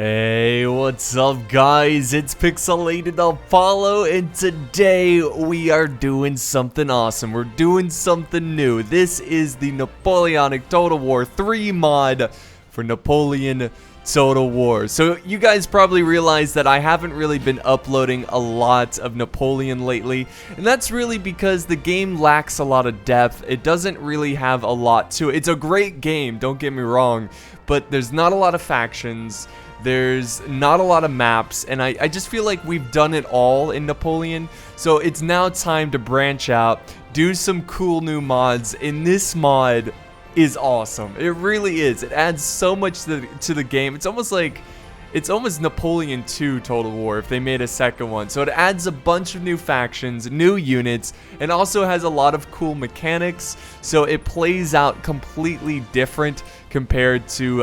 Hey, what's up guys? It's Pixelated-Apollo, and today we are doing something awesome. We're doing something new. This is the Napoleonic Total War 3 mod for Napoleon Total War. So you guys probably realize that I haven't really been uploading a lot of Napoleon lately, and that's really because the game lacks a lot of depth. It doesn't really have a lot to it. It's a great game, don't get me wrong, but there's not a lot of factions. There's not a lot of maps, and I just feel like we've done it all in Napoleon. So it's now time to branch out, do some cool new mods, and this mod is awesome. It really is. It adds so much to the game. It's almost Napoleon 2 Total War if they made a second one. So it adds a bunch of new factions, new units, and also has a lot of cool mechanics. So it plays out completely different compared to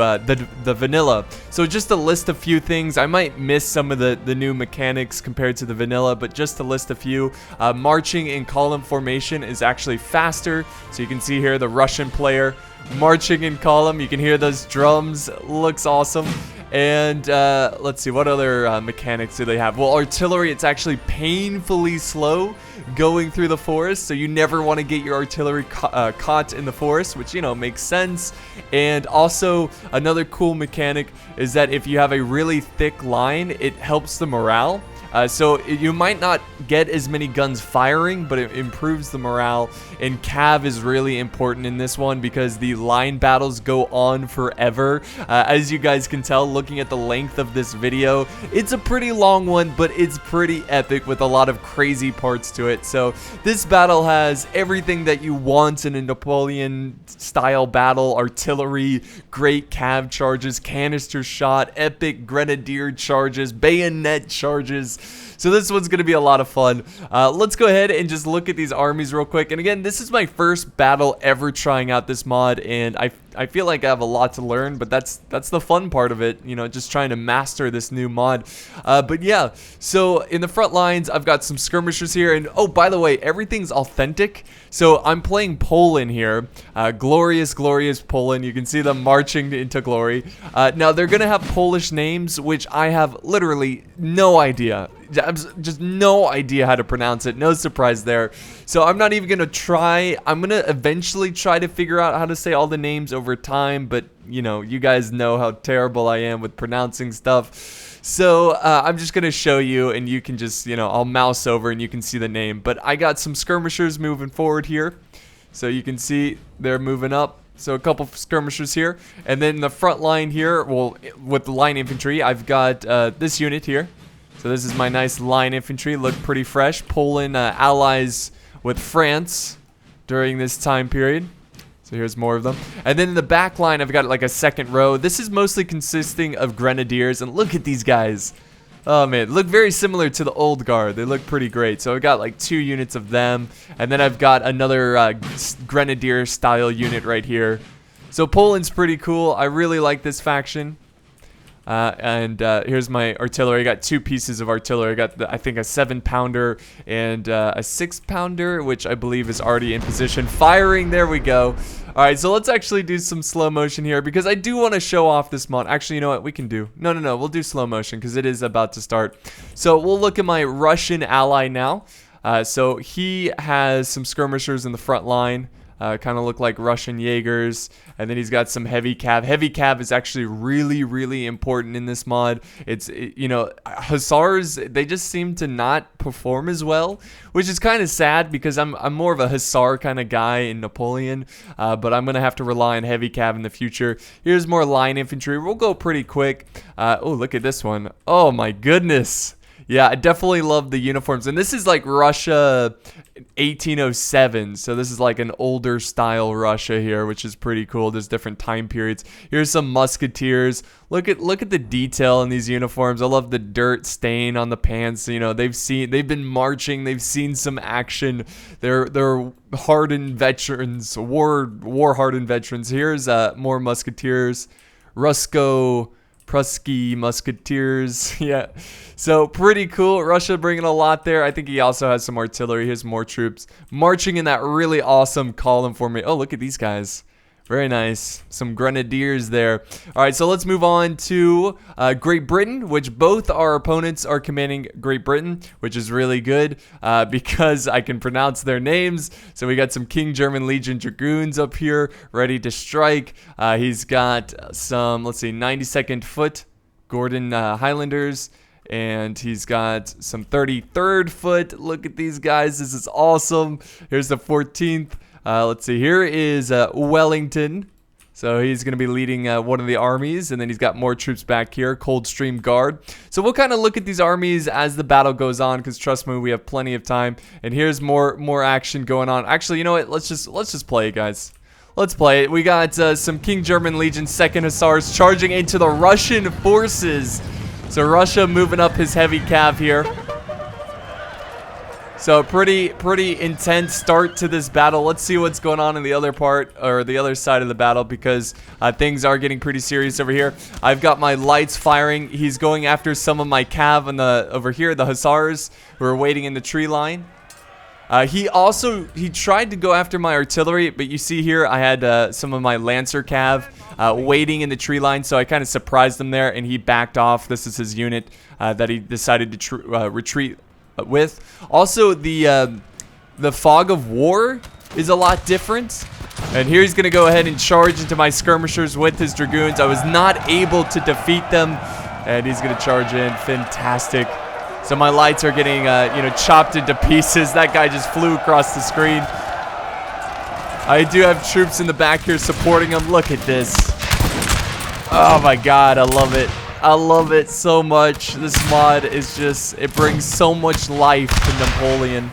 the vanilla. So just to list a few things, I might miss some of the new mechanics compared to the vanilla, but just to list a few, marching in column formation is actually faster. So you can see here the Russian player marching in column. You can hear those drums. Looks awesome. And let's see, what other mechanics do they have? Well, artillery, it's actually painfully slow going through the forest, so you never want to get your artillery caught in the forest, which, you know, makes sense. And also, another cool mechanic is that if you have a really thick line, it helps the morale. So you might not get as many guns firing, but it improves the morale. And cav is really important in this one because the line battles go on forever. As you guys can tell, looking at the length of this video, it's a pretty long one, but it's pretty epic with a lot of crazy parts to it. So this battle has everything that you want in a Napoleon style battle: artillery, great cav charges, canister shot, epic grenadier charges, bayonet charges. So this one's going to be a lot of fun. Let's go ahead and just look at these armies real quick. And again, this is my first battle ever trying out this mod, and I feel like I have a lot to learn, but that's the fun part of it, you know, just trying to master this new mod. But yeah, so in the front lines, I've got some skirmishers here, and oh, by the way, everything's authentic. So I'm playing Poland here, glorious Poland. You can see them marching into glory. Now they're gonna have Polish names, which I have literally no idea. Just no idea how to pronounce it. No surprise there. So I'm not even gonna try. I'm gonna eventually try to figure out how to say all the names over time, but you know, you guys know how terrible I am with pronouncing stuff. So I'm just gonna show you, and you can just, you know, I'll mouse over and you can see the name. But I got some skirmishers moving forward here, so you can see they're moving up. So a couple skirmishers here, and then the front line here, well, with the line infantry, I've got this unit here. So this is my nice line infantry, look pretty fresh. Poland allies with France during this time period. So here's more of them. And then in the back line, I've got like a second row. This is mostly consisting of grenadiers, and look at these guys. Oh man, look very similar to the old guard. They look pretty great. So I've got like 2 units of them, and then I've got another grenadier style unit right here. So Poland's pretty cool. I really like this faction. Here's my artillery. I got 2 pieces of artillery. I got, I think, a 7-pounder and a 6-pounder, which I believe is already in position. Firing, there we go. All right, so let's actually do some slow motion here because I do want to show off this mod. Actually, you know what? We can do. No, we'll do slow motion because it is about to start. So we'll look at my Russian ally now. So he has some skirmishers in the front line. Kind of look like Russian Jaegers, and then he's got some heavy cav. Heavy cav is actually really important in this mod. You know, hussars, they just seem to not perform as well, which is kind of sad because I'm more of a hussar kind of guy in Napoleon, but I'm gonna have to rely on heavy cav in the future. Here's more line infantry. We'll go pretty quick. Oh, look at this one. Oh my goodness. Yeah, I definitely love the uniforms. And this is like Russia 1807. So this is like an older style Russia here, which is pretty cool. There's different time periods. Here's some musketeers. Look at the detail in these uniforms. I love the dirt stain on the pants. You know, they've been marching, they've seen some action. They're hardened veterans, war hardened veterans. Here's more musketeers. Prusky musketeers. Yeah, so pretty cool. Russia bringing a lot there. I think he also has some artillery. Here's more troops marching in that really awesome column formation. Oh, look at these guys. Very nice. Some grenadiers there. All right, so let's move on to Great Britain, which both our opponents are commanding Great Britain, which is really good because I can pronounce their names. So we got some King German Legion Dragoons up here ready to strike. He's got some, let's see, 92nd Foot Gordon Highlanders. And he's got some 33rd Foot. Look at these guys. This is awesome. Here's the 14th. Let's see. Here is Wellington. So he's going to be leading one of the armies. And then he's got more troops back here. Coldstream Guard. So we'll kind of look at these armies as the battle goes on. Because trust me, we have plenty of time. And here's more action going on. Actually, you know what? Let's just play it, guys. Let's play it. We got some King German Legion 2nd Hussars charging into the Russian forces. So Russia moving up his heavy cav here. So pretty intense start to this battle. Let's see what's going on in the other part, or the other side of the battle, because things are getting pretty serious over here. I've got my lights firing. He's going after some of my cav on over here, the Hussars, who are waiting in the tree line. He tried to go after my artillery, but you see here I had some of my Lancer cav waiting in the tree line, so I kind of surprised him there, and he backed off. This is his unit that he decided to retreat with. Also, the fog of war is a lot different. And here he's going to go ahead and charge into my skirmishers with his dragoons. I was not able to defeat them, and he's going to charge in. Fantastic. So my lights are getting, chopped into pieces. That guy just flew across the screen. I do have troops in the back here supporting him. Look at this. Oh my god, I love it. I love it so much. This mod is just, it brings so much life to Napoleon.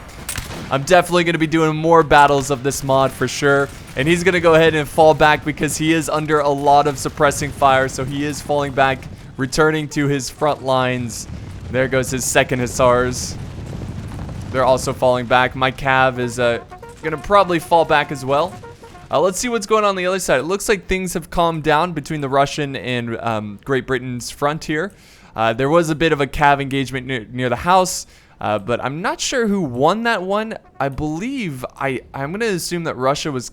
I'm definitely going to be doing more battles of this mod for sure. And he's going to go ahead and fall back because he is under a lot of suppressing fire. So he is falling back, returning to his front lines. There goes his 2nd Hussars. They're also falling back. My cav is going to probably fall back as well. Let's see what's going on the other side. It looks like things have calmed down between the Russian and Great Britain's front here. There was a bit of a cav engagement near the house, but I'm not sure who won that one. I believe, I'm going to assume that Russia was,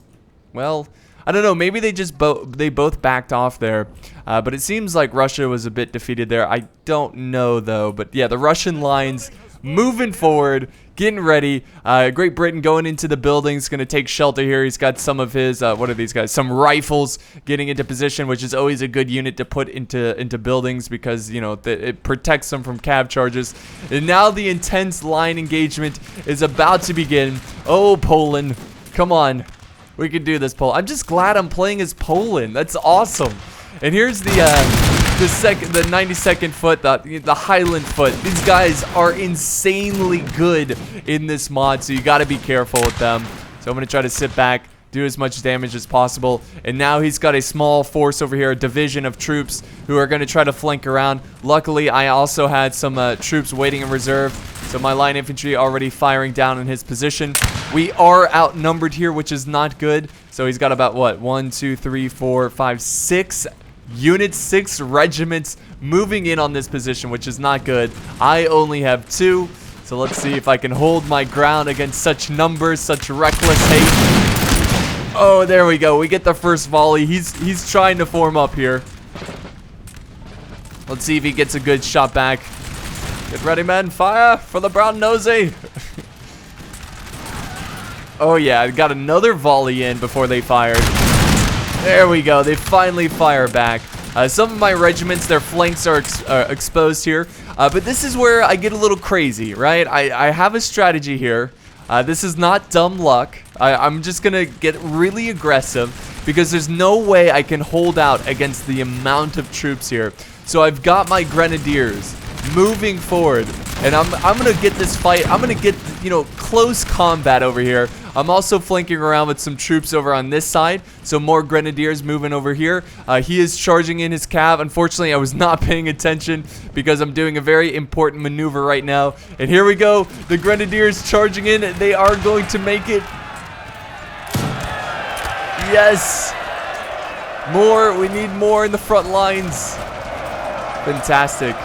well, I don't know. Maybe they just both backed off there. But it seems like Russia was a bit defeated there. I don't know, though. But yeah, the Russian lines moving forward, getting ready. Great Britain going into the buildings, going to take shelter here. He's got some of his, what are these guys? Some rifles getting into position, which is always a good unit to put into buildings because, you know, it protects them from cav charges. And now the intense line engagement is about to begin. Oh, Poland. Come on. We can do this, Poland. I'm just glad I'm playing as Poland. That's awesome. And here's the 92nd Foot, the Highland Foot. These guys are insanely good in this mod, so you got to be careful with them. So I'm going to try to sit back, do as much damage as possible. And now he's got a small force over here, a division of troops who are going to try to flank around. Luckily, I also had some troops waiting in reserve. So my line infantry already firing down in his position. We are outnumbered here, which is not good. So he's got about, what, 1, 2, 3, 4, 5, 6 units, 6 regiments moving in on this position, which is not good. I only have 2. So let's see if I can hold my ground against such numbers, such reckless hate. Oh, there we go. We get the first volley. He's trying to form up here. Let's see if he gets a good shot back. Get ready, men. Fire for the brown nosy. Oh, yeah. I got another volley in before they fired. There we go. They finally fire back. Some of my regiments, their flanks are exposed here. But this is where I get a little crazy, right? I have a strategy here. This is not dumb luck. I'm just going to get really aggressive because there's no way I can hold out against the amount of troops here. So I've got my grenadiers moving forward, and I'm going to get this fight. I'm going to get, you know, close combat over here. I'm also flanking around with some troops over on this side, so more grenadiers moving over here. He is charging in his cav. Unfortunately, I was not paying attention because I'm doing a very important maneuver right now. And here we go. The grenadiers charging in. They are going to make it. Yes. More. We need more in the front lines. Fantastic.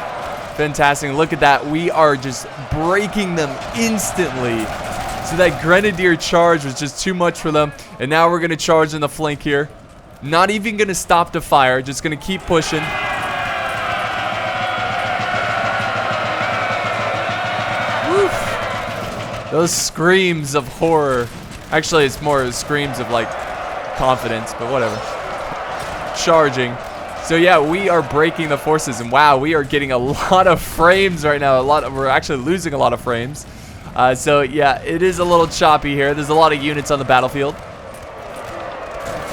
Fantastic. Look at that. We are just breaking them instantly. So that grenadier charge was just too much for them. And now we're going to charge in the flank here. Not even gonna stop to fire, just gonna keep pushing. Woof. Those screams of horror. Actually, it's more screams of like confidence, but whatever. Charging. So yeah, we are breaking the forces, and wow, we are getting a lot of frames right now. We're actually losing a lot of frames. So yeah, it is a little choppy here. There's a lot of units on the battlefield.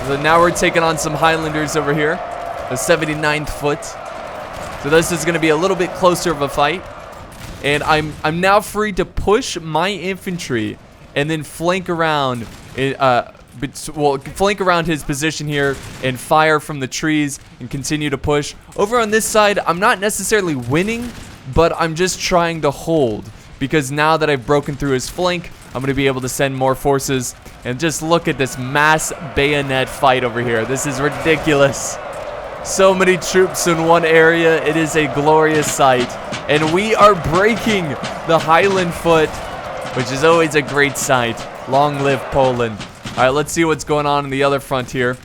So now we're taking on some Highlanders over here, the 79th foot. So this is going to be a little bit closer of a fight, and I'm now free to push my infantry and then flank around. Flank around his position here and fire from the trees and continue to push. Over on this side, I'm not necessarily winning, but I'm just trying to hold, because now that I've broken through his flank, I'm going to be able to send more forces. And just look at this mass bayonet fight over here. This is ridiculous. So many troops in one area. It is a glorious sight. And we are breaking the Highland foot, which is always a great sight. Long live Poland. All right, let's see what's going on the other front here.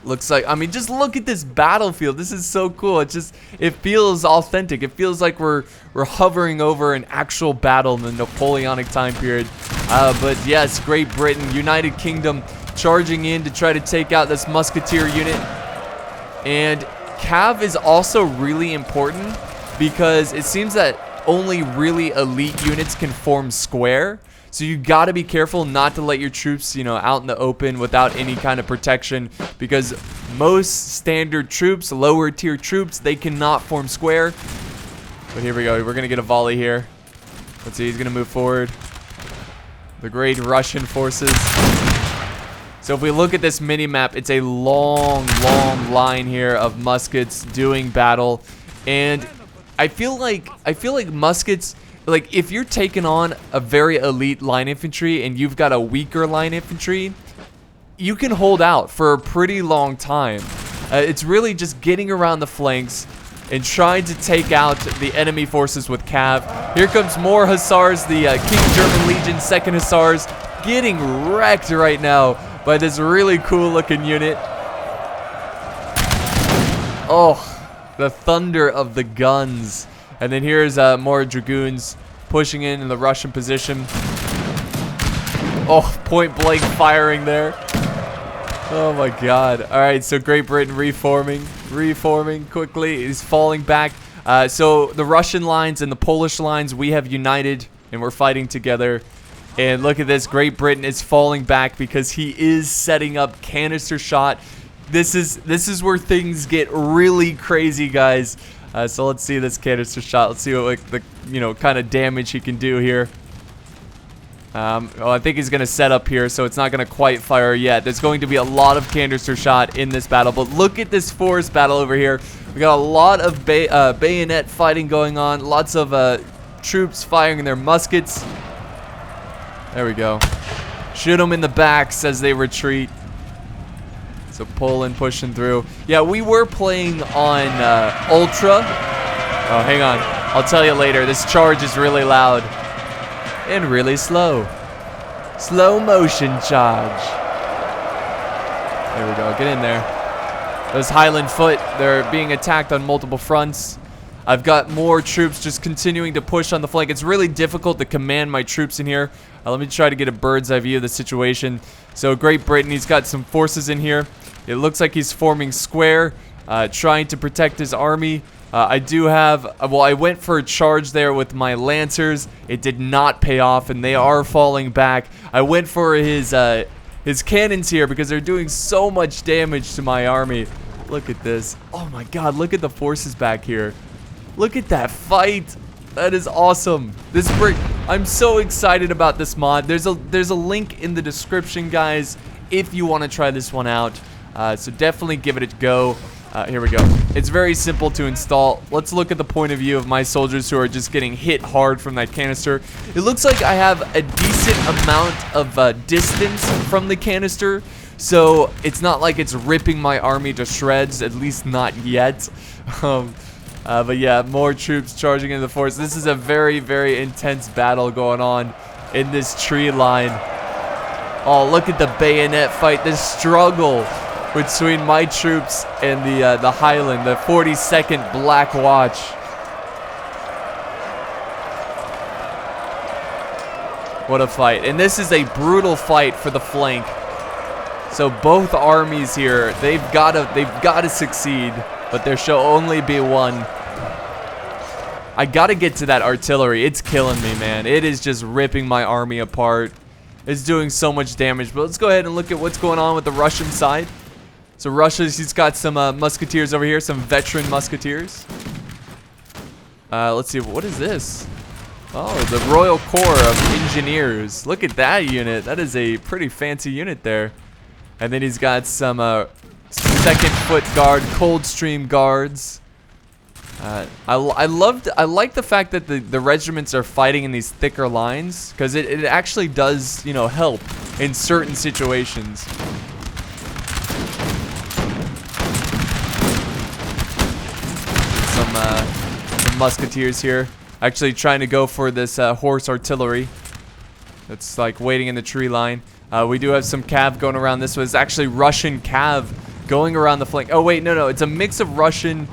Looks like, I mean, just look at this battlefield. This is so cool. It feels authentic. It feels like we're hovering over an actual battle in the Napoleonic time period. But yes, Great Britain, United Kingdom, charging in to try to take out this musketeer unit. And cav is also really important, because it seems that only really elite units can form square. So you got to be careful not to let your troops, you know, out in the open without any kind of protection, because most standard troops, lower tier troops, they cannot form square. But here we go. We're going to get a volley here. Let's see. He's going to move forward. The great Russian forces. So if we look at this mini map, it's a long, long line here of muskets doing battle. And I feel like muskets, like if you're taking on a very elite line infantry and you've got a weaker line infantry, you can hold out for a pretty long time. It's really just getting around the flanks and trying to take out the enemy forces with cav. Here comes more hussars, the King German Legion 2nd Hussars, getting wrecked right now by this really cool looking unit. Oh, the thunder of the guns. And then here's more dragoons pushing in the Russian position. Oh, point blank firing there. Oh my god. Alright, so Great Britain reforming quickly. Is falling back. So the Russian lines and the Polish lines, we have united and we're fighting together. And look at this, Great Britain is falling back because he is setting up canister shot. This is where things get really crazy, guys. So let's see this canister shot. Let's see what like the kind of damage he can do here. I think he's going to set up here, so it's not going to quite fire yet. There's going to be a lot of canister shot in this battle, but look at this forest battle over here. We got a lot of bayonet fighting going on, lots of troops firing their muskets. There we go. Shoot them in the backs as they retreat. So Poland pushing through. Yeah, we were playing on Ultra. Oh, hang on. I'll tell you later. This charge is really loud. And really slow. Slow motion charge. There we go. Get in there. Those Highland foot, they're being attacked on multiple fronts. I've got more troops just continuing to push on the flank. It's really difficult to command my troops in here. Let me try to get a bird's eye view of the situation. So Great Britain, he's got some forces in here. It looks like he's forming square, trying to protect his army. I do have, well, I went for a charge there with my Lancers. It did not pay off, and they are falling back. I went for his cannons here because they're doing so much damage to my army. Look at this. Oh my god, look at the forces back here. Look at that fight. That is awesome. This brick, I'm so excited about this mod. There's a link in the description, guys, if you want to try this one out. So definitely give it a go. Here we go. It's very simple to install. Let's look at the point of view of my soldiers who are just getting hit hard from that canister. It looks like I have a decent amount of distance from the canister, so it's not like it's ripping my army to shreds, at least not yet. But yeah, more troops charging into the forest. This is a very, very intense battle going on in this tree line. Oh, look at the bayonet fight, the struggle between my troops and the Highland, the 42nd Black Watch. What a fight. And this is a brutal fight for the flank. So both armies here, they've got to succeed, but there shall only be one. I got to get to that artillery. It's killing me, man. It is just ripping my army apart. It's doing so much damage. But let's go ahead and look at what's going on with the Russian side. So Russia's, he's got some musketeers over here, some veteran musketeers. Let's see, what is this? Oh, the Royal Corps of Engineers. Look at that unit. That is a pretty fancy unit there. And then he's got some second foot guard, Coldstream guards. I like the fact that the regiments are fighting in these thicker lines, because it actually does, you know, help in certain situations. Some musketeers here. Actually trying to go for this horse artillery. That's like waiting in the tree line. We do have some cav going around this way. It's actually Russian cav going around the flank. Oh wait, no. It's a mix of Russian.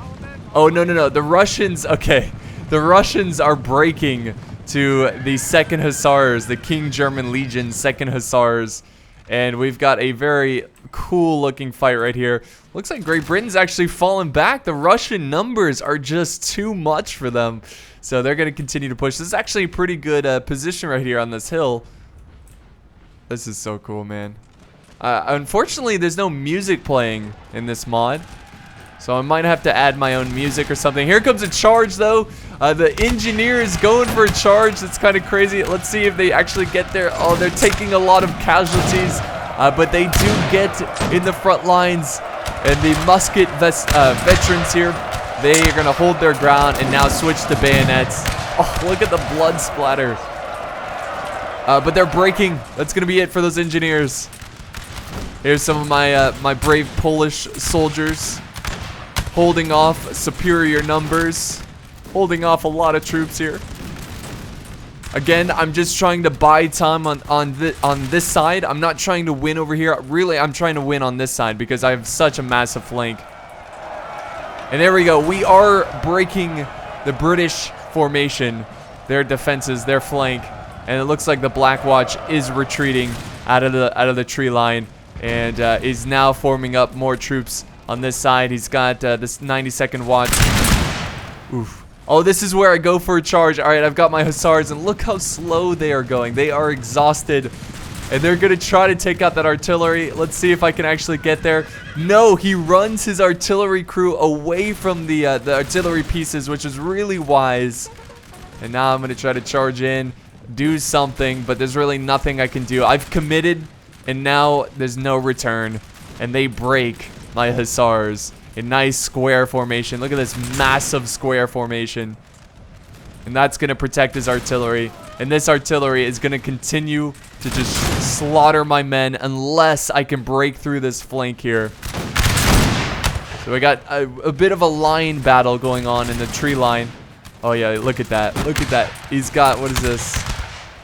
Oh, no. The Russians, okay. The Russians are breaking to the 2nd Hussars, the King German Legion 2nd Hussars. And we've got a very cool looking fight right here. Looks like Great Britain's actually fallen back. The Russian numbers are just too much for them. So they're going to continue to push. This is actually a pretty good position right here on this hill. This is so cool, man. Unfortunately, there's no music playing in this mod. So I might have to add my own music or something. Here comes a charge, though. The engineer is going for a charge. That's kind of crazy. Let's see if they actually get there. Oh, they're taking a lot of casualties. But they do get in the front lines. And the musket veterans here, they are going to hold their ground and now switch to bayonets. Oh, look at the blood splatter. But they're breaking. That's going to be it for those engineers. Here's some of my brave Polish soldiers. Holding off superior numbers. Holding off a lot of troops here. Again, I'm just trying to buy time on this side. I'm not trying to win over here. Really, I'm trying to win on this side because I have such a massive flank. And there we go. We are breaking the British formation. Their defenses, their flank. And it looks like the Black Watch is retreating out of the tree line. And is now forming up more troops on this side. He's got this 92nd watch. Oof. Oh, this is where I go for a charge. All right, I've got my hussars, and look how slow they are going. They are exhausted, and they're going to try to take out that artillery. Let's see if I can actually get there. No, he runs his artillery crew away from the artillery pieces, which is really wise. And now I'm going to try to charge in, do something, but there's really nothing I can do. I've committed, and now there's no return, and they break my hussars. A nice square formation. Look at this massive square formation. And that's going to protect his artillery. And this artillery is going to continue to just slaughter my men unless I can break through this flank here. So we got a bit of a line battle going on in the tree line. Oh yeah, look at that. Look at that. He's got, what is this?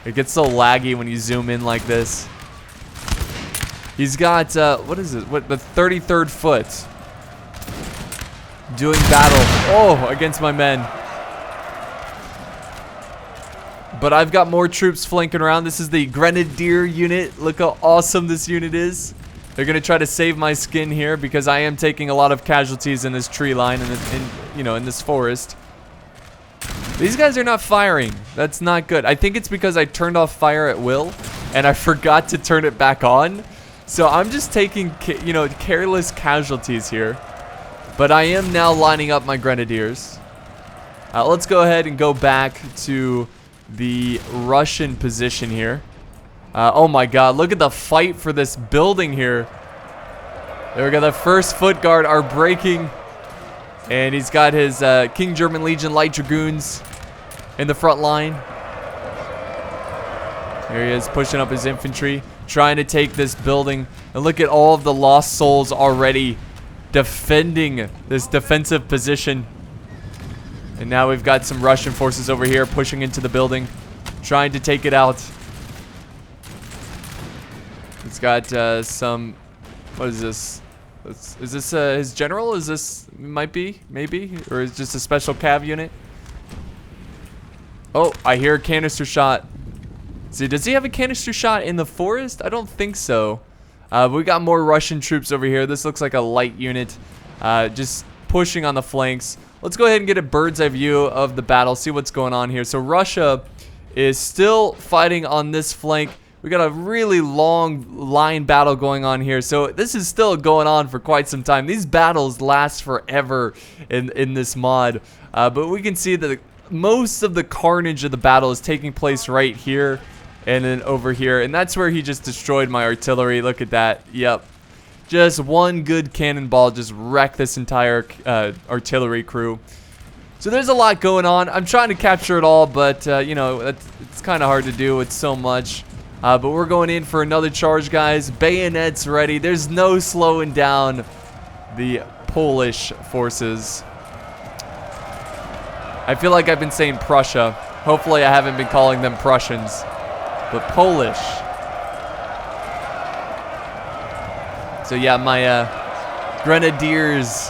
It gets so laggy when you zoom in like this. He's got, what is it? What, the 33rd foot. Doing battle, oh, against my men. But I've got more troops flanking around. This is the Grenadier unit. Look how awesome this unit is. They're gonna try to save my skin here because I am taking a lot of casualties in this tree line and in this forest. These guys are not firing. That's not good. I think it's because I turned off fire at will and I forgot to turn it back on. So I'm just taking, careless casualties here. But I am now lining up my grenadiers. Let's go ahead and go back to the Russian position here. Oh my god, look at the fight for this building here. There we go, the 1st Foot Guard are breaking. And he's got his King German Legion Light Dragoons in the front line. There he is, pushing up his infantry, trying to take this building. And look at all of the lost souls already defending this defensive position. And now we've got some Russian forces over here pushing into the building, trying to take it out. It's got some, what is this? Is this his general? Is this might be maybe, or is it just a special cav unit? Oh, I hear a canister shot. See, does he have a canister shot in the forest? I don't think so. We got more Russian troops over here. This looks like a light unit, just pushing on the flanks. Let's go ahead and get a bird's eye view of the battle, see what's going on here. So Russia is still fighting on this flank. We got a really long line battle going on here. So this is still going on for quite some time. These battles last forever in this mod. But we can see that most of the carnage of the battle is taking place right here and then over here. And that's where he just destroyed my artillery. Look at that. Yep. Just one good cannonball just wrecked this entire artillery crew. So there's a lot going on. I'm trying to capture it all, but you know, it's kind of hard to do with so much. But we're going in for another charge, guys. Bayonets ready. There's no slowing down the Polish forces. I feel like I've been saying Prussia. Hopefully I haven't been calling them Prussians, but Polish. So yeah, my grenadiers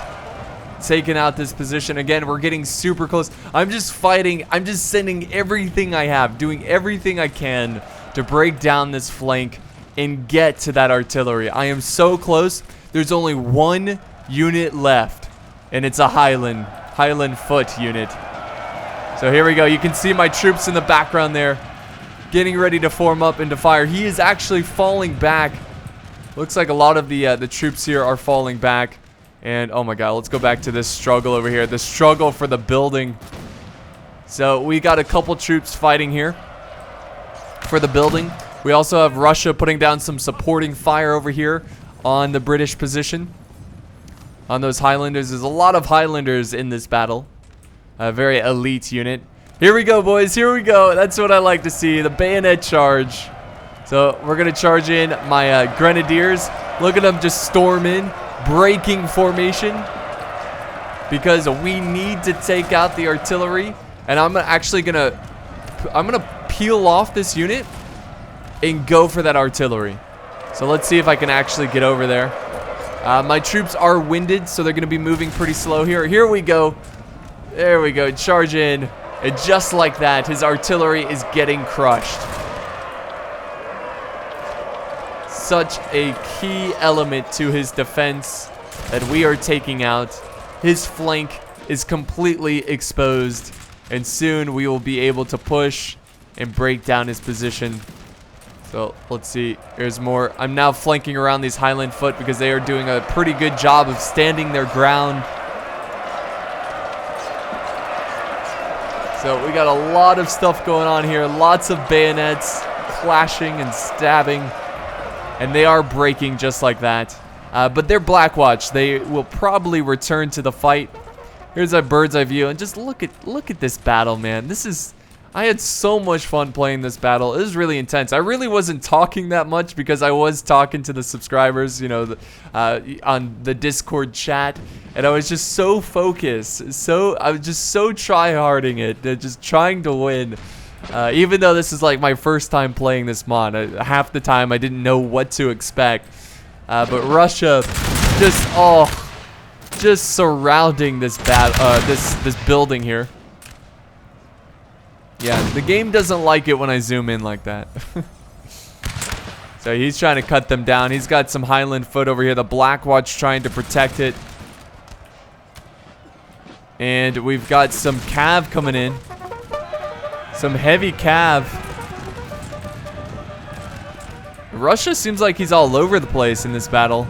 taking out this position. Again, we're getting super close. I'm just fighting. I'm just sending everything I have, doing everything I can to break down this flank and get to that artillery. I am so close. There's only one unit left, and it's a Highland foot unit. So here we go. You can see my troops in the background there, getting ready to form up and to fire. He is actually falling back. Looks like a lot of the troops here are falling back. And oh my god, let's go back to this struggle over here. The struggle for the building. So we got a couple troops fighting here for the building. We also have Russia putting down some supporting fire over here on the British position. On those Highlanders. There's a lot of Highlanders in this battle. A very elite unit. Here we go, boys. Here we go. That's what I like to see. The bayonet charge. So we're going to charge in my grenadiers. Look at them just storm in. Breaking formation. Because we need to take out the artillery. And I'm actually going to peel off this unit and go for that artillery. So let's see if I can actually get over there. My troops are winded, so they're going to be moving pretty slow here. Here we go. There we go. Charge in. And just like that, his artillery is getting crushed. Such a key element to his defense that we are taking out. His flank is completely exposed, and soon we will be able to push and break down his position. So let's see. There's more. I'm now flanking around these Highland foot because they are doing a pretty good job of standing their ground. So we got a lot of stuff going on here. Lots of bayonets clashing and stabbing. And they are breaking just like that. But they're Blackwatch. They will probably return to the fight. Here's a bird's eye view. And just look at this battle, man. This is... I had so much fun playing this battle. It was really intense. I really wasn't talking that much because I was talking to the subscribers, you know, on the Discord chat. And I was just so focused. I was just so try-harding it. Just trying to win. Even though this is like my first time playing this mod. Half the time I didn't know what to expect. But Russia just surrounding this this building here. Yeah, the game doesn't like it when I zoom in like that. So he's trying to cut them down. He's got some Highland foot over here. The Blackwatch trying to protect it. And we've got some cav coming in. Some heavy cav. Russia seems like he's all over the place in this battle.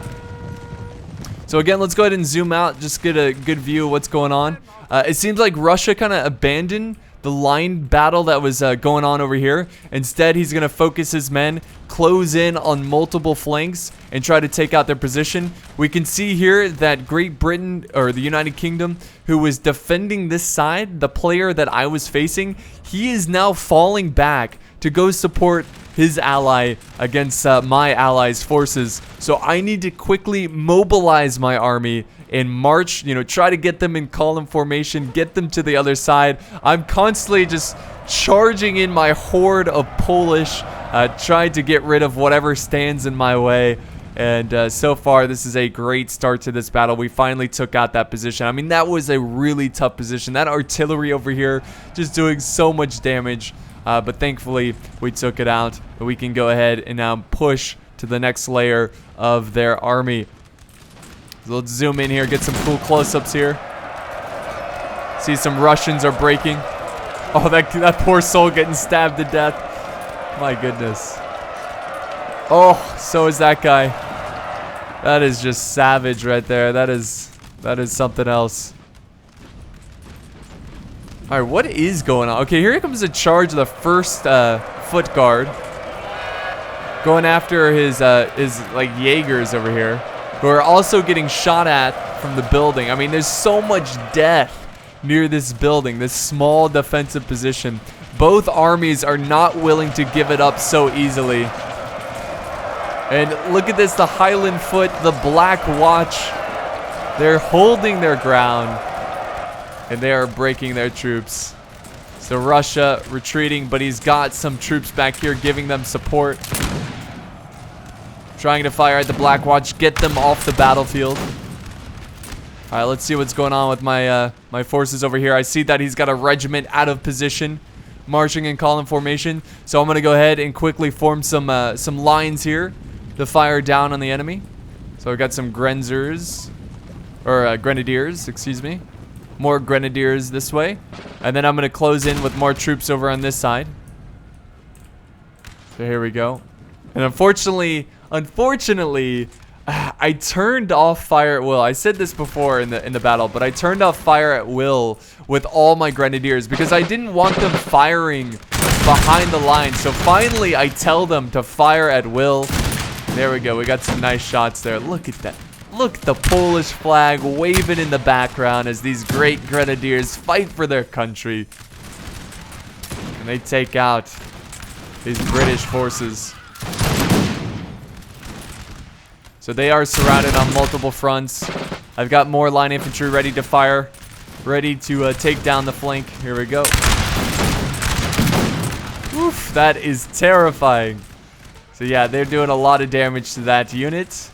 So again, let's go ahead and zoom out. Just get a good view of what's going on. It seems like Russia kind of abandoned the line battle that was going on over here. Instead, he's going to focus his men, close in on multiple flanks, and try to take out their position. We can see here that Great Britain, or the United Kingdom, who was defending this side, the player that I was facing, he is now falling back to go support his ally against my ally's forces. So I need to quickly mobilize my army and march, you know, try to get them in column formation, get them to the other side. I'm constantly just charging in my horde of Polish, trying to get rid of whatever stands in my way. And so far, this is a great start to this battle. We finally took out that position. I mean, that was a really tough position. That artillery over here just doing so much damage. But thankfully, we took it out. We can go ahead and now push to the next layer of their army. So let's zoom in here, get some cool close-ups here. See some Russians are breaking. Oh, that poor soul getting stabbed to death. My goodness. Oh, so is that guy. That is just savage right there. That is something else. Alright, what is going on? Okay, here comes a charge of the first foot guard. Going after his like Jaegers over here, who are also getting shot at from the building. I mean, there's so much death near this building, this small defensive position. Both armies are not willing to give it up so easily. And look at this, the Highland Foot, the Black Watch. They're holding their ground. And they are breaking their troops. So Russia retreating, but he's got some troops back here giving them support. Trying to fire at the Black Watch, get them off the battlefield. Alright, let's see what's going on with my my forces over here. I see that he's got a regiment out of position, marching in column formation. So I'm going to go ahead and quickly form some lines here to fire down on the enemy. So I've got some Grenadiers, excuse me. More Grenadiers this way. And then I'm going to close in with more troops over on this side. So here we go. And unfortunately, I turned off fire at will. I said this before in the battle, but I turned off fire at will with all my Grenadiers because I didn't want them firing behind the line. So finally, I tell them to fire at will. There we go. We got some nice shots there. Look at that. Look at the Polish flag waving in the background as these great Grenadiers fight for their country. And they take out these British forces. So they are surrounded on multiple fronts. I've got more line infantry ready to fire. Ready to take down the flank. Here we go. Oof, that is terrifying. So yeah, they're doing a lot of damage to that unit.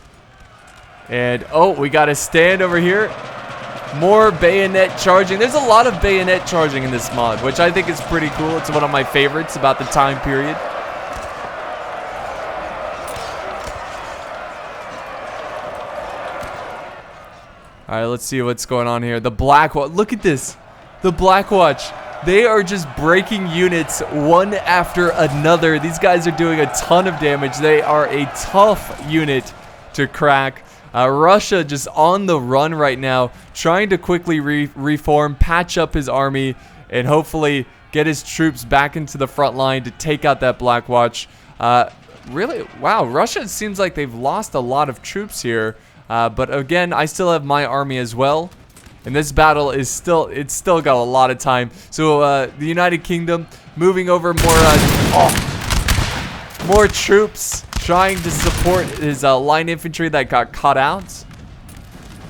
And, oh, we got a stand over here. More bayonet charging. There's a lot of bayonet charging in this mod, which I think is pretty cool. It's one of my favorites about the time period. Alright, let's see what's going on here. The Black Watch. Look at this. The Black Watch. They are just breaking units one after another. These guys are doing a ton of damage. They are a tough unit to crack. Russia just on the run right now, trying to quickly reform, patch up his army, and hopefully get his troops back into the front line to take out that Black Watch. Really, wow, Russia seems like they've lost a lot of troops here. But again, I still have my army as well. And this battle is still got a lot of time. So the United Kingdom moving over more troops, trying to support his line infantry that got caught out.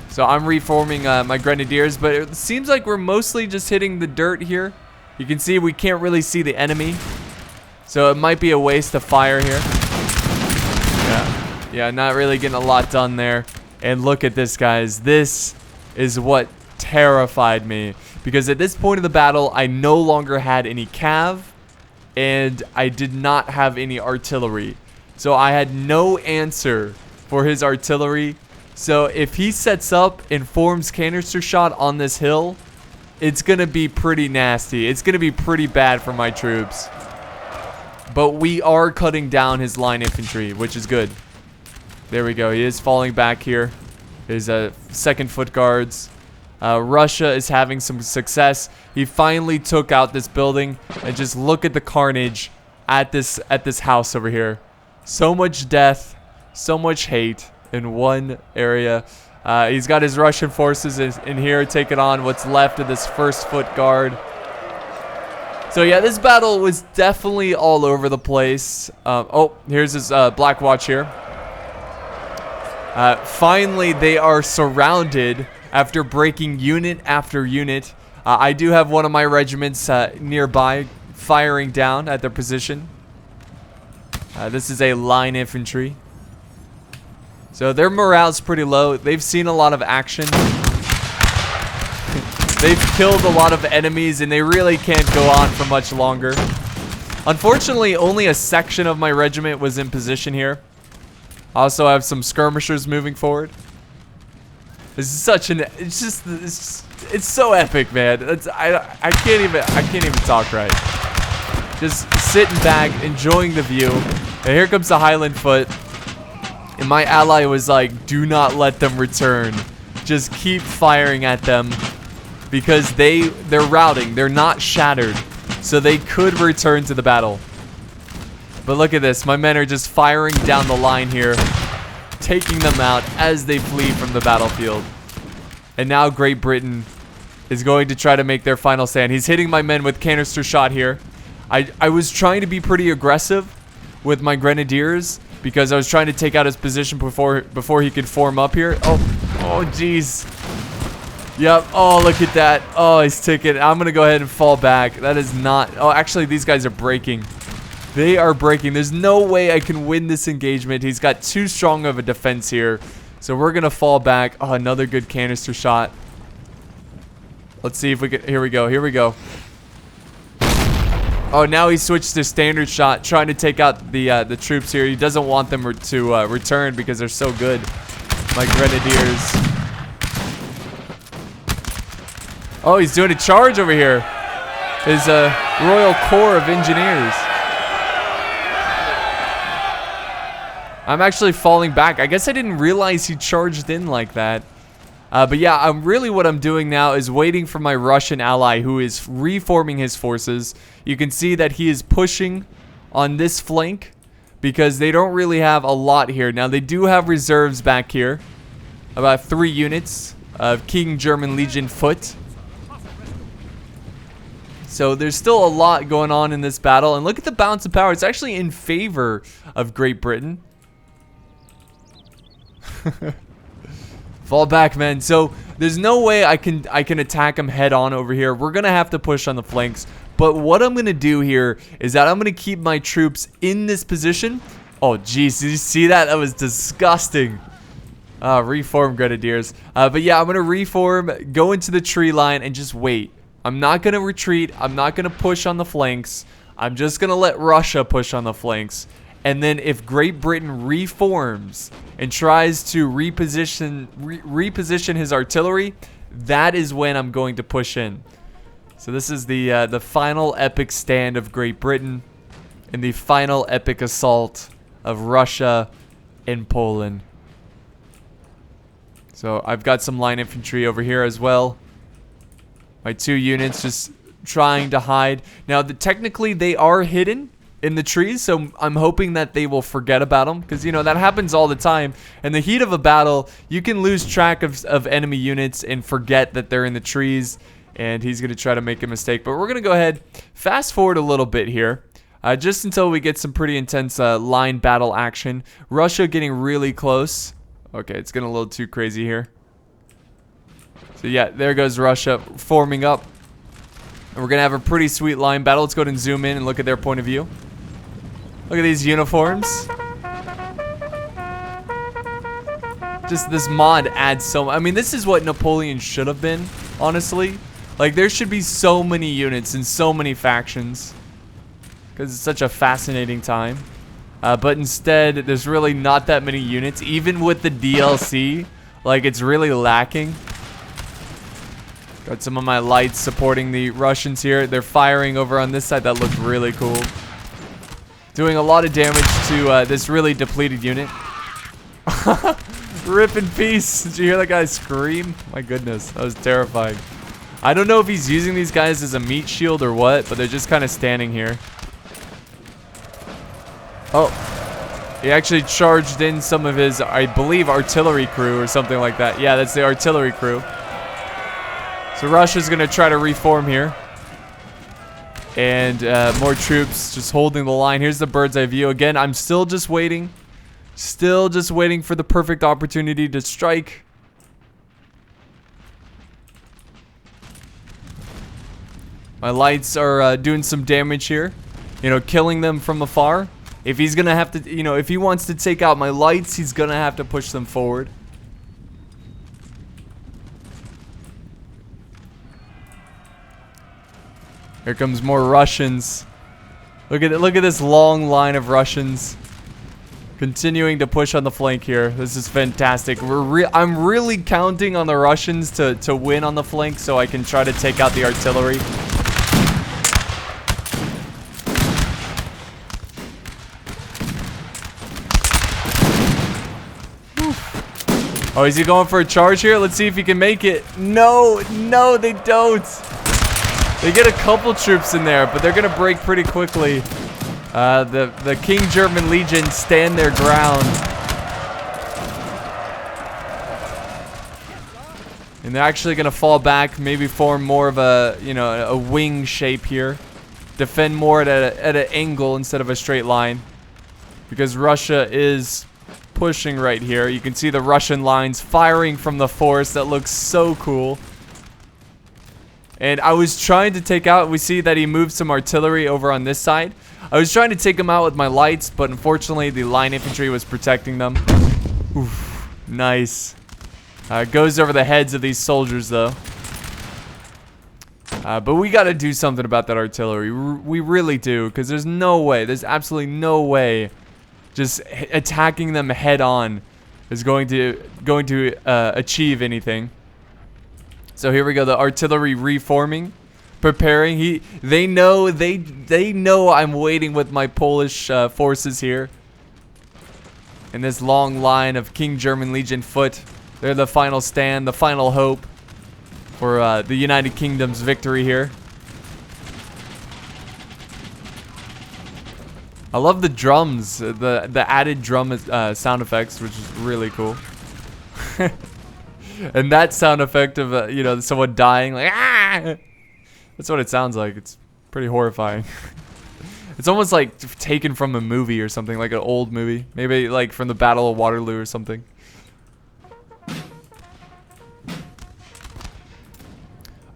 So I'm reforming my Grenadiers, but it seems like we're mostly just hitting the dirt here. You can see we can't really see the enemy. So it might be a waste of fire here. Yeah, not really getting a lot done there. And look at this, guys. This is what terrified me, because at this point of the battle, I no longer had any cav, and I did not have any artillery. So I had no answer for his artillery. So if he sets up and forms canister shot on this hill, it's going to be pretty nasty. It's going to be pretty bad for my troops. But we are cutting down his line infantry, which is good. There we go. He is falling back here. His second foot guards. Russia is having some success. He finally took out this building, and just look at the carnage at this house over here. So much death, so much hate in one area. He's got his Russian forces in here taking on what's left of this first foot guard. So yeah, this battle was definitely all over the place. Oh, here's his Black Watch here. Finally, they are surrounded after breaking unit after unit. I do have one of my regiments nearby firing down at their position. This is a line infantry. So their morale's pretty low. They've seen a lot of action. They've killed a lot of enemies, and they really can't go on for much longer. Unfortunately, only a section of my regiment was in position here. I also have some skirmishers moving forward. This is such an, it's so epic, man. I can't even talk right. Just sitting back, enjoying the view. And here comes the Highland Foot. And my ally was like, do not let them return. Just keep firing at them. Because they're routing. They're not shattered. So they could return to the battle. But look at this. My men are just firing down the line here. Taking them out as they flee from the battlefield. And now Great Britain is going to try to make their final stand. He's hitting my men with canister shot here. I was trying to be pretty aggressive with my grenadiers because I was trying to take out his position before he could form up here. Oh, jeez. Yep. Oh, look at that. Oh, he's taking. I'm gonna go ahead and fall back. That is not. Oh, actually, these guys are breaking. They are breaking. There's no way I can win this engagement. He's got too strong of a defense here. So we're gonna fall back. Oh, another good canister shot. Let's see if we can. Here we go. Here we go. Oh, now he switched to standard shot, trying to take out the troops here. He doesn't want them to return because they're so good. My grenadiers. Oh, he's doing a charge over here. His Royal Corps of Engineers. I'm actually falling back. I guess I didn't realize he charged in like that. But yeah, what I'm doing now is waiting for my Russian ally who is reforming his forces. You can see that he is pushing on this flank because they don't really have a lot here. Now, they do have reserves back here. About 3 units of King German Legion foot. So there's still a lot going on in this battle. And look at the balance of power. It's actually in favor of Great Britain. Fall back, man. So there's no way I can attack him head on over here. We're gonna have to push on the flanks. But what I'm gonna do here is that I'm gonna keep my troops in this position. Oh geez, did you see that? That was disgusting. Reform grenadiers. But yeah, I'm gonna reform, go into the tree line, and just wait. I'm not gonna retreat. I'm not gonna push on the flanks. I'm just gonna let Russia push on the flanks. And then if Great Britain reforms and tries to reposition his artillery, that is when I'm going to push in. So this is the final epic stand of Great Britain and the final epic assault of Russia and Poland. So I've got some line infantry over here as well. My 2 units just trying to hide. Now, technically they are hidden in the trees, so I'm hoping that they will forget about them, because you know that happens all the time. In the heat of a battle, you can lose track of enemy units and forget that they're in the trees, and he's going to try to make a mistake. But we're going to go ahead, fast forward a little bit here, just until we get some pretty intense line battle action. Russia getting really close. Okay, it's getting a little too crazy here. So yeah, there goes Russia forming up. And we're going to have a pretty sweet line battle. Let's go ahead and zoom in and look at their point of view. Look at these uniforms. Just this mod adds so much. I mean, this is what Napoleon should have been, honestly. Like, there should be so many units and so many factions. Because it's such a fascinating time. But instead, there's really not that many units. Even with the DLC, like, it's really lacking. Got some of my lights supporting the Russians here. They're firing over on this side. That looked really cool. Doing a lot of damage to this really depleted unit. Rip in peace. Did you hear that guy scream? My goodness, that was terrifying. I don't know if he's using these guys as a meat shield or what, but they're just kind of standing here. Oh, he actually charged in some of his, I believe, artillery crew or something like that. Yeah, that's the artillery crew. So Russia's going to try to reform here. And more troops just holding the line. Here's the bird's eye view. Again, I'm still just waiting. Still just waiting for the perfect opportunity to strike. My lights are doing some damage here. You know, killing them from afar. If he's gonna have to, you know, if he wants to take out my lights, he's gonna have to push them forward. Here comes more Russians. Look at this long line of Russians continuing to push on the flank here. This is fantastic. I'm really counting on the Russians to win on the flank so I can try to take out the artillery. Oh, is he going for a charge here? Let's see if he can make it. No, no, they don't. They get a couple troops in there, but they're gonna break pretty quickly. The King German Legion stand their ground. And they're actually gonna fall back, maybe form more of a, you know, a wing shape here. Defend more at an angle instead of a straight line. Because Russia is pushing right here. You can see the Russian lines firing from the forest. That looks so cool. And I was trying to take out, we see that he moved some artillery over on this side. I was trying to take him out with my lights, but unfortunately the line infantry was protecting them. Oof, nice. Goes over the heads of these soldiers though. But we got to do something about that artillery. We really do, because there's no way, there's absolutely no way just attacking them head on is going to achieve anything. So here we go, the artillery reforming, preparing. They know I'm waiting with my Polish forces here. In this long line of King German Legion foot. They're the final stand, the final hope for the United Kingdom's victory here. I love the drums, the added drum sound effects, which is really cool. And that sound effect of, you know, someone dying, like, ah! That's what it sounds like. It's pretty horrifying. It's almost like taken from a movie or something, like an old movie. Maybe like from the Battle of Waterloo or something.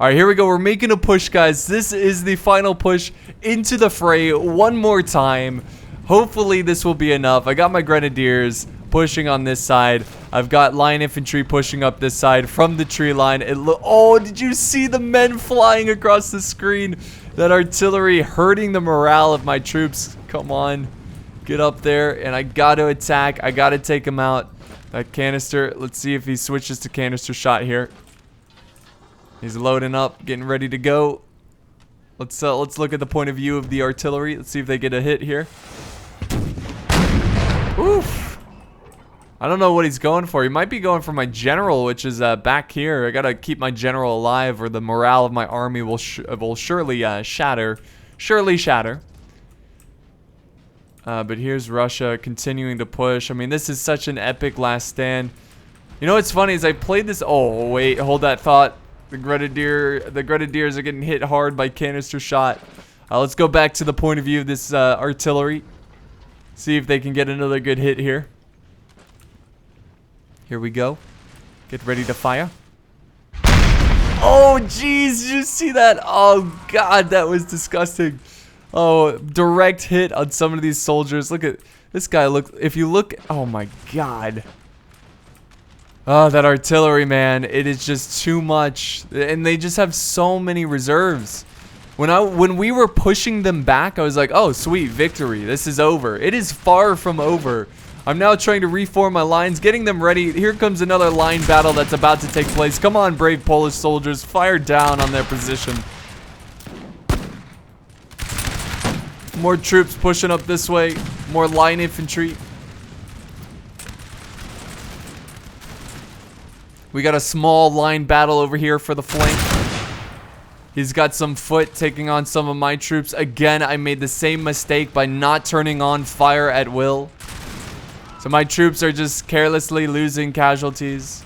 Alright, here we go. We're making a push, guys. This is the final push into the fray one more time. Hopefully this will be enough. I got my grenadiers pushing on this side. I've got line infantry pushing up this side from the tree line. Oh, did you see the men flying across the screen? That artillery hurting the morale of my troops. Come on. Get up there. And I got to attack. I got to take him out. That canister. Let's see if he switches to canister shot here. He's loading up. Getting ready to go. Let's look at the point of view of the artillery. Let's see if they get a hit here. Oof. I don't know what he's going for. He might be going for my general, which is back here. I gotta keep my general alive, or the morale of my army will surely shatter. Surely shatter. But here's Russia continuing to push. I mean, this is such an epic last stand. You know what's funny is I played this. Oh wait, hold that thought. The grenadiers are getting hit hard by canister shot. Let's go back to the point of view of this artillery. See if they can get another good hit here. Here we go. Get ready to fire. Oh, jeez. Did you see that? Oh, God. That was disgusting. Oh, direct hit on some of these soldiers. Look at this guy. If you look. Oh, my God. Oh, that artillery, man. It is just too much. And they just have so many reserves. When we were pushing them back, I was like, oh, sweet. Victory. This is over. It is far from over. I'm now trying to reform my lines, getting them ready. Here comes another line battle that's about to take place. Come on, brave Polish soldiers. Fire down on their position. More troops pushing up this way. More line infantry. We got a small line battle over here for the flank. He's got some foot taking on some of my troops. Again, I made the same mistake by not turning on fire at will. So my troops are just carelessly losing casualties.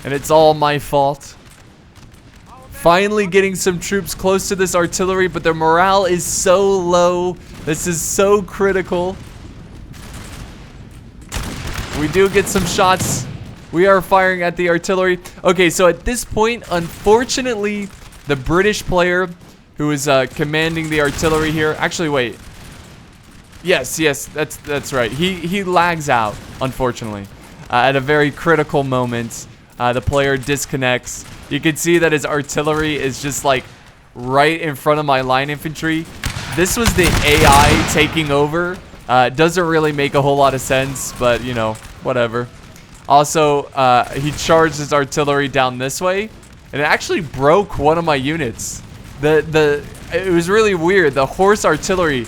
And it's all my fault. Finally getting some troops close to this artillery, but their morale is so low. This is so critical. We do get some shots. We are firing at the artillery. Okay, so at this point, unfortunately, the British player who is commanding the artillery here. Actually, wait. Yes, that's right. He lags out, unfortunately, at a very critical moment. The player disconnects. You can see that his artillery is just like right in front of my line infantry. This was the AI taking over. Doesn't really make a whole lot of sense, but you know, whatever. Also, he charged his artillery down this way, and it actually broke one of my units. It was really weird. The horse artillery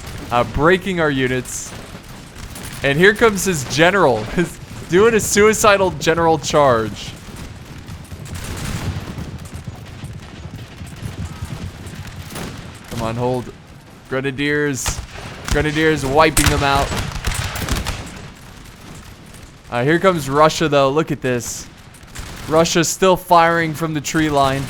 breaking our units. And here comes his general. Doing a suicidal general charge. Come on, hold. Grenadiers. Grenadiers wiping them out. Here comes Russia, though. Look at this. Russia's still firing from the tree line.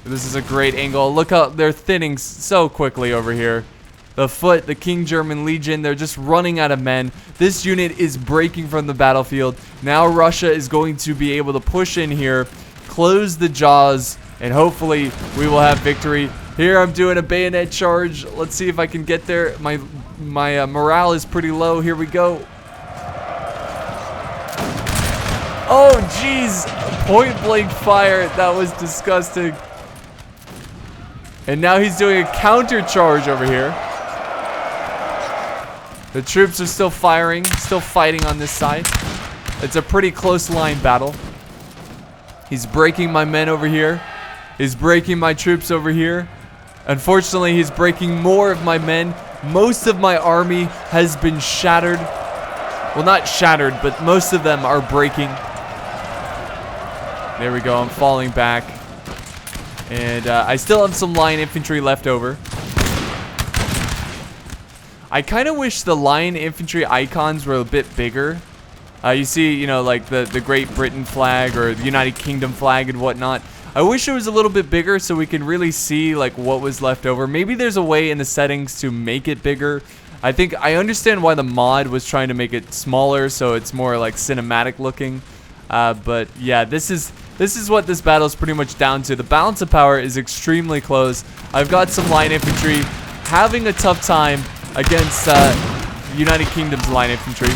This is a great angle. Look how they're thinning so quickly over here. The King German Legion, they're just running out of men. This unit is breaking from the battlefield. Now Russia is going to be able to push in here, close the jaws, and hopefully we will have victory. Here I'm doing a bayonet charge. Let's see if I can get there. My morale is pretty low. Here we go. Oh, jeez. Point blank fire. That was disgusting. And now he's doing a counter charge over here. The troops are still firing, still fighting on this side. It's a pretty close line battle. He's breaking my men over here. He's breaking my troops over here. Unfortunately, he's breaking more of my men. Most of my army has been shattered. Well, not shattered, but most of them are breaking. There we go. I'm falling back. And I still have some line infantry left over. I kind of wish the line infantry icons were a bit bigger. You see, you know, like the Great Britain flag or the United Kingdom flag and whatnot. I wish it was a little bit bigger so we can really see like what was left over. Maybe there's a way in the settings to make it bigger. I understand why the mod was trying to make it smaller so it's more like cinematic looking. But yeah, this is what this battle is pretty much down to. The balance of power is extremely close. I've got some line infantry having a tough time against United Kingdom's line infantry.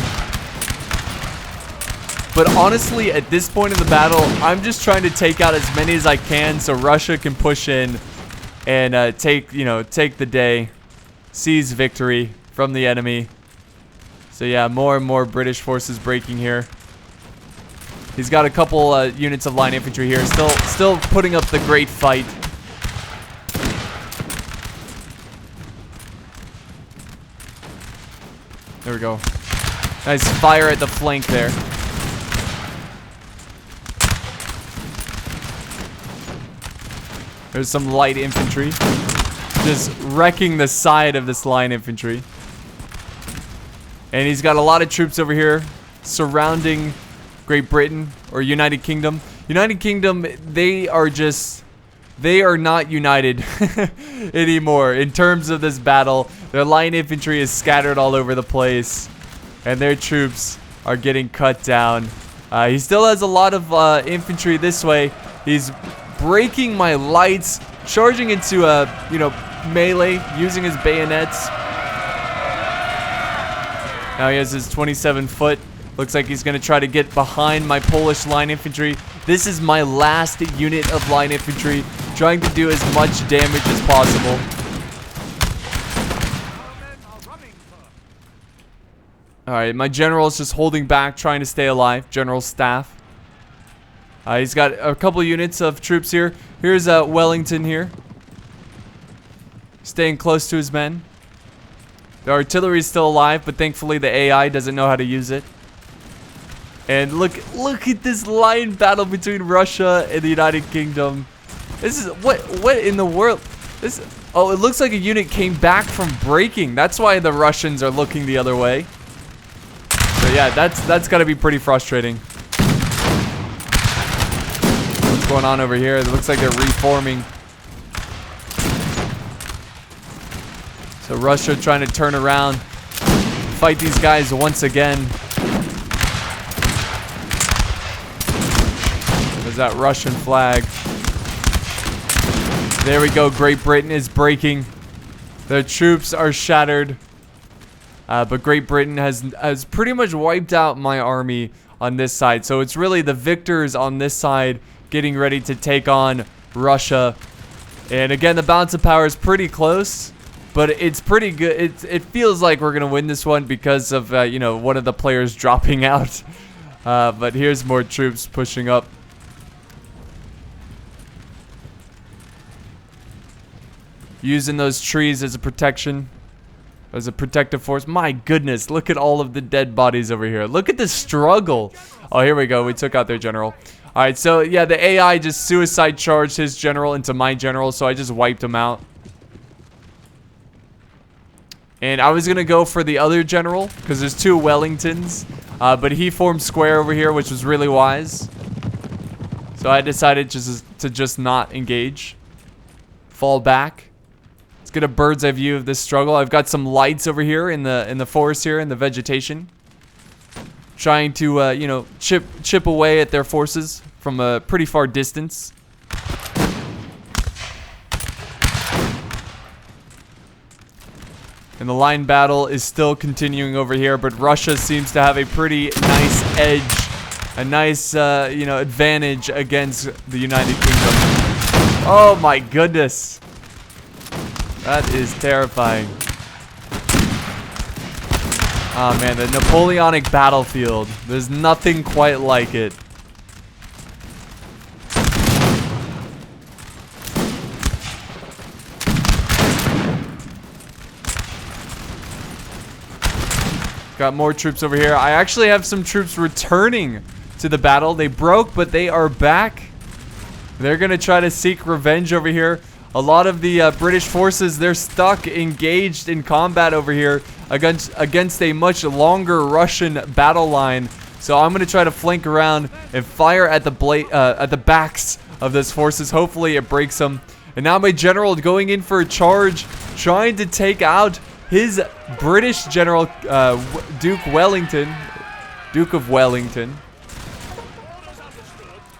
But honestly, at this point in the battle, I'm just trying to take out as many as I can so Russia can push in and take the day, seize victory from the enemy. So yeah, more and more British forces breaking here. He's got a couple units of line infantry here, still putting up the great fight. There we go. Nice fire at the flank there. There's some light infantry. Just wrecking the side of this line infantry. And he's got a lot of troops over here surrounding Great Britain or United Kingdom. United Kingdom, they are not united anymore in terms of this battle. Their line infantry is scattered all over the place, and their troops are getting cut down. He still has a lot of infantry this way. He's breaking my lights, charging into melee, using his bayonets. Now he has his 27-foot. Looks like he's going to try to get behind my Polish line infantry. This is my last unit of line infantry, trying to do as much damage as possible. Alright, my general's just holding back, trying to stay alive. General staff. He's got a couple units of troops here. Here's Wellington here. Staying close to his men. The artillery is still alive, but thankfully the AI doesn't know how to use it. And look at this line battle between Russia and the United Kingdom. This is what in the world? Oh, it looks like a unit came back from breaking. That's why the Russians are looking the other way. So yeah, that's got to be pretty frustrating. What's going on over here? It looks like they're reforming. So Russia trying to turn around, fight these guys once again. There's that Russian flag. There we go. Great Britain is breaking. Their troops are shattered. But Great Britain has pretty much wiped out my army on this side. So it's really the victors on this side getting ready to take on Russia. And again, the balance of power is pretty close, but it's pretty good. It feels like we're going to win this one because of, you know, one of the players dropping out. But here's more troops pushing up. Using those trees as a protection. As a protective force. My goodness, look at all of the dead bodies over here. Look at the struggle. Oh, here we go. We took out their general. Alright, so yeah, the AI just suicide charged his general into my general, so I just wiped him out. And I was going to go for the other general, because there's two Wellingtons. But he formed square over here, which was really wise. So I decided to just not engage. Fall back. Get a bird's eye view of this struggle. I've got some lights over here in the forest here in the vegetation, trying to you know, chip away at their forces from a pretty far distance. And the line battle is still continuing over here, but Russia seems to have a pretty nice edge, a nice you know, advantage against the United Kingdom. Oh my goodness. That is terrifying. Oh man, the Napoleonic battlefield. There's nothing quite like it. Got more troops over here. I actually have some troops returning to the battle. They broke, but they are back. They're gonna try to seek revenge over here. A lot of the British forces, they're stuck, engaged in combat over here against a much longer Russian battle line. So I'm going to try to flank around and fire at the backs of those forces. Hopefully it breaks them. And now my general going in for a charge, trying to take out his British general, Duke of Wellington.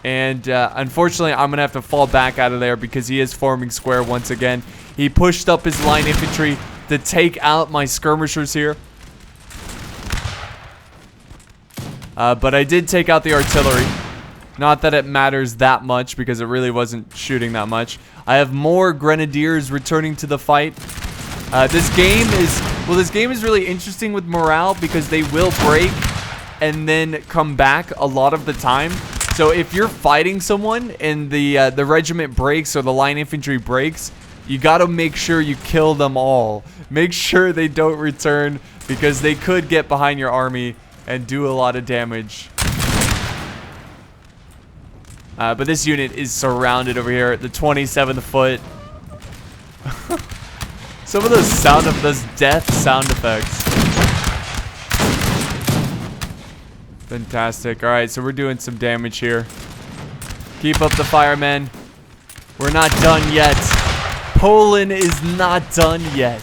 And unfortunately, I'm going to have to fall back out of there because he is forming square once again. He pushed up his line infantry to take out my skirmishers here. But I did take out the artillery. Not that it matters that much because it really wasn't shooting that much. I have more grenadiers returning to the fight. This game is really interesting with morale because they will break and then come back a lot of the time. So if you're fighting someone and the regiment breaks or the line infantry breaks, you gotta make sure you kill them all. Make sure they don't return because they could get behind your army and do a lot of damage. But this unit is surrounded over here at the 27th foot. Some of those death sound effects. Fantastic. Alright, so we're doing some damage here. Keep up the fire, men. We're not done yet. Poland is not done yet.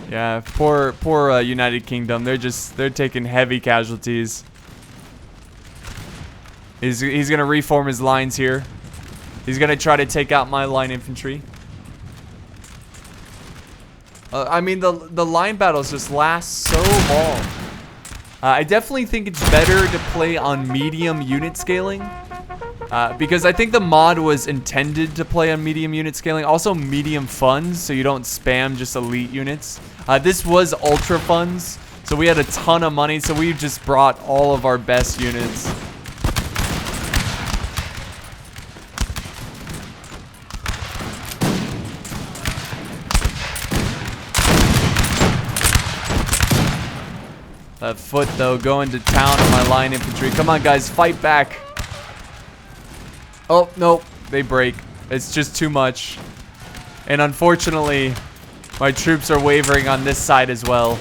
Yeah, poor United Kingdom. They're taking heavy casualties. He's gonna reform his lines here. He's gonna try to take out my line infantry. I mean, the line battles just last so long. I definitely think it's better to play on medium unit scaling. Because I think the mod was intended to play on medium unit scaling. Also medium funds, so you don't spam just elite units. This was ultra funds, so we had a ton of money, so we just brought all of our best units. That foot, though, going to town on my line infantry. Come on, guys, fight back. Oh, no, they break. It's just too much. And unfortunately, my troops are wavering on this side as well.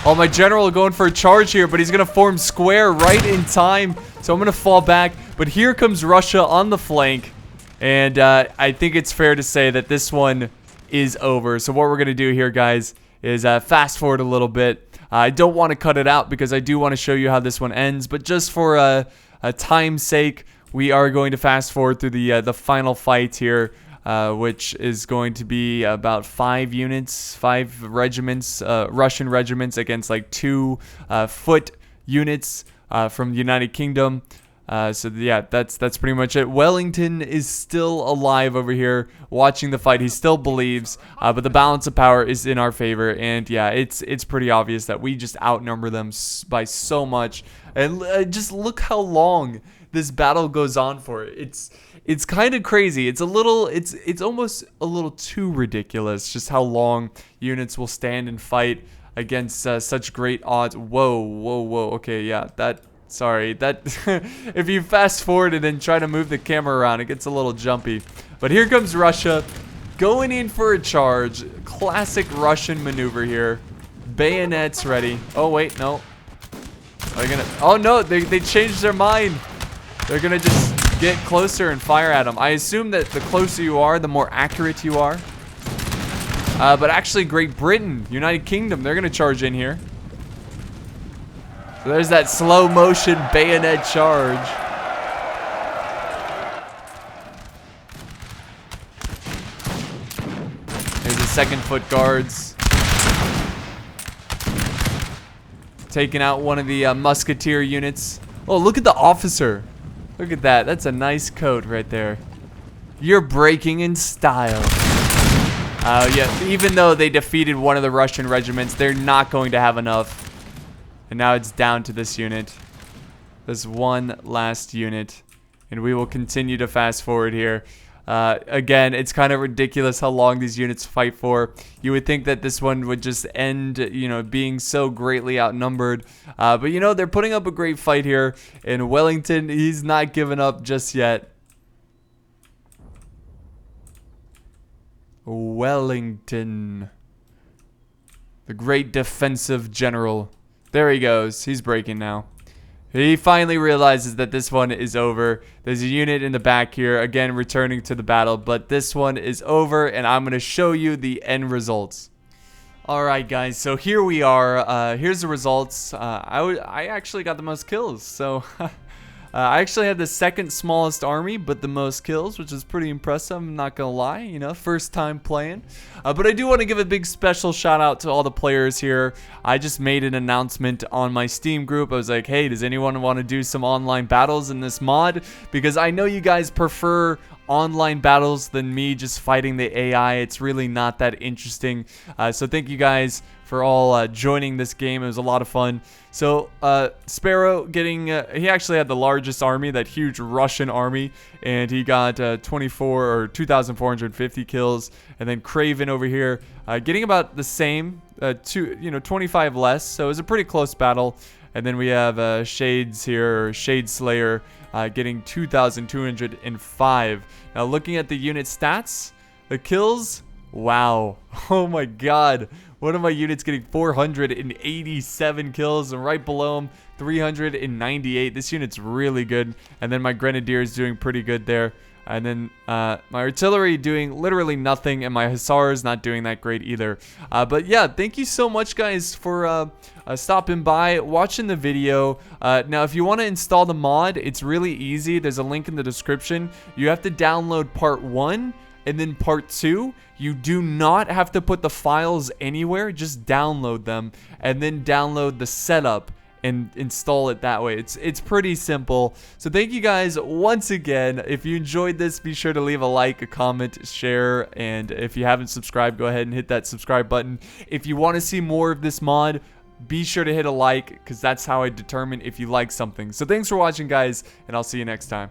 Oh, my general going for a charge here, but he's going to form square right in time. So I'm going to fall back. But here comes Russia on the flank. And I think it's fair to say that this one is over. So what we're going to do here, guys, is fast forward a little bit. I don't want to cut it out because I do want to show you how this one ends. But just for a time's sake, we are going to fast forward through the final fight here, which is going to be about 5 units, 5 regiments, Russian regiments against like 2 foot units from the United Kingdom. So yeah, that's pretty much it. Wellington is still alive over here watching the fight. He still believes, but the balance of power is in our favor. And yeah, it's pretty obvious that we just outnumber them by so much. And just look how long this battle goes on for. It's kind of crazy. It's almost a little too ridiculous just how long units will stand and fight against such great odds. Whoa. Okay, yeah, sorry, that if you fast forward and then try to move the camera around, it gets a little jumpy. But here comes Russia going in for a charge. Classic Russian maneuver here. Bayonets ready. Oh wait, no. Oh no, they changed their mind. They're gonna just get closer and fire at them. I assume that the closer you are, the more accurate you are. But actually, Great Britain, United Kingdom, they're gonna charge in here. So there's that slow motion bayonet charge. There's the second foot guards. Taking out one of the musketeer units. Oh, look at the officer. Look at that. That's a nice coat right there. You're breaking in style. Yeah, even though they defeated one of the Russian regiments, they're not going to have enough. And now it's down to this unit. This one last unit. And we will continue to fast forward here. Again, it's kind of ridiculous how long these units fight for. You would think that this one would just end, you know, being so greatly outnumbered. But, you know, they're putting up a great fight here. And Wellington, he's not giving up just yet. Wellington. The great defensive general. There he goes. He's breaking now. He finally realizes that this one is over. There's a unit in the back here, again, returning to the battle. But this one is over, and I'm going to show you the end results. Alright, guys. So here we are. Here's the results. I actually got the most kills. So I actually had the second smallest army, but the most kills, which is pretty impressive. I'm not going to lie. You know, first time playing. But I do want to give a big special shout out to all the players here. I just made an announcement on my Steam group. I was like, hey, does anyone want to do some online battles in this mod? Because I know you guys prefer online battles than me just fighting the AI. It's really not that interesting. So thank you guys for all joining this game. It was a lot of fun. So Sparrow getting, he actually had the largest army, that huge Russian army, and he got 2,450 kills. And then Craven over here getting about the same, 25 less. So it was a pretty close battle. And then we have Shades here, or Shade Slayer, getting 2,205. Now looking at the unit stats, the kills, wow, oh my god. One of my units getting 487 kills, and right below him, 398. This unit's really good. And then my Grenadier is doing pretty good there. And then my artillery doing literally nothing, and my hussars not doing that great either. But yeah, thank you so much, guys, for stopping by, watching the video. Now, if you want to install the mod, it's really easy. There's a link in the description. You have to download part 1 and then part 2. You do not have to put the files anywhere. Just download them and then download the setup and install it that way. It's pretty simple. So thank you guys once again. If you enjoyed this, be sure to leave a like, a comment, share, and if you haven't subscribed, go ahead and hit that subscribe button. If you want to see more of this mod, be sure to hit a like, because that's how I determine if you like something. So thanks for watching, guys, and I'll see you next time.